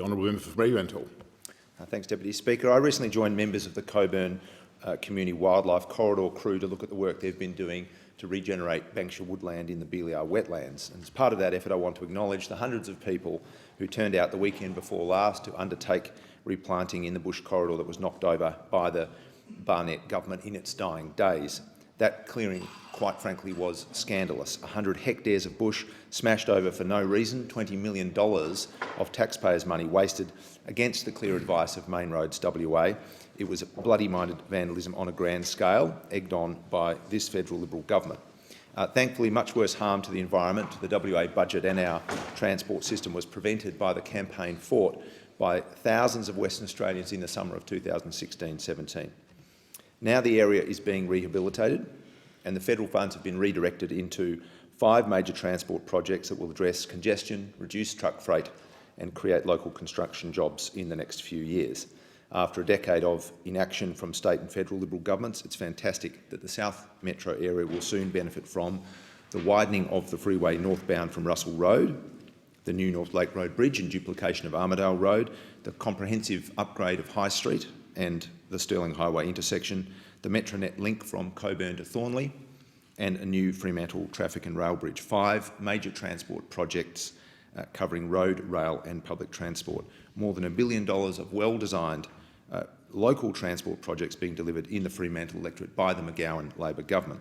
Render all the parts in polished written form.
The Honourable Member for Fremantle. Thanks, Deputy Speaker. I recently joined members of the Cockburn Community Wildlife Corridor crew to look at the work they've been doing to regenerate Banksia woodland in the Beeliar Wetlands. And as part of that effort, I want to acknowledge the hundreds of people who turned out the weekend before last to undertake replanting in the bush corridor that was knocked over by the Barnett government in its dying days. That clearing, quite frankly, was scandalous. 100 hectares of bush smashed over for no reason, $20 million of taxpayers' money wasted against the clear advice of Main Roads WA. It was bloody-minded vandalism on a grand scale, egged on by this federal Liberal government. Thankfully, much worse harm to the environment, to the WA budget and our transport system was prevented by the campaign fought by thousands of Western Australians in the summer of 2016-17. Now the area is being rehabilitated and the federal funds have been redirected into 5 major transport projects that will address congestion, reduce truck freight and create local construction jobs in the next few years. After a decade of inaction from state and federal Liberal governments, it's fantastic that the South Metro area will soon benefit from the widening of the freeway northbound from Russell Road, the new North Lake Road Bridge and duplication of Armidale Road, the comprehensive upgrade of High Street and the Stirling Highway intersection, the Metronet link from Cockburn to Thornley, and a new Fremantle traffic and rail bridge. 5 major transport projects covering road, rail and public transport. More than $1 billion of well-designed local transport projects being delivered in the Fremantle electorate by the McGowan Labor government.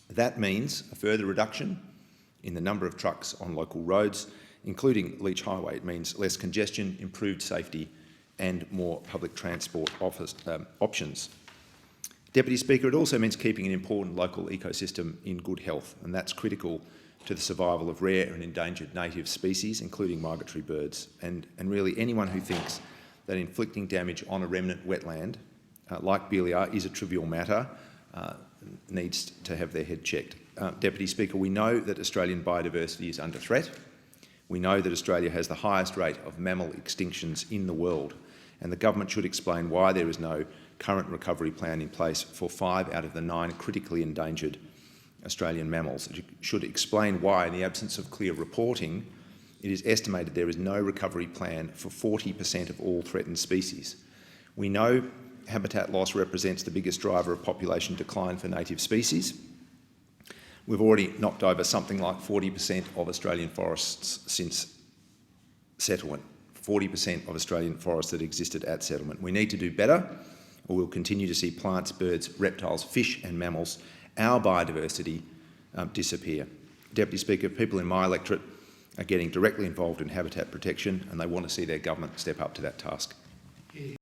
That means a further reduction in the number of trucks on local roads, including Leach Highway. It means less congestion, improved safety and more public transport options. Deputy Speaker, it also means keeping an important local ecosystem in good health, and that's critical to the survival of rare and endangered native species, including migratory birds. And really anyone who thinks that inflicting damage on a remnant wetland, like Beeliar, is a trivial matter, needs to have their head checked. Deputy Speaker, we know that Australian biodiversity is under threat. We know that Australia has the highest rate of mammal extinctions in the world, and the government should explain why there is no current recovery plan in place for 5 out of the 9 critically endangered Australian mammals. It should explain why, in the absence of clear reporting, it is estimated there is no recovery plan for 40% of all threatened species. We know habitat loss represents the biggest driver of population decline for native species. We've already knocked over something like 40% of Australian forests since settlement. 40% of Australian forests that existed at settlement. We need to do better, or we'll continue to see plants, birds, reptiles, fish and mammals, our biodiversity, disappear. Deputy Speaker, people in my electorate are getting directly involved in habitat protection and they want to see their government step up to that task.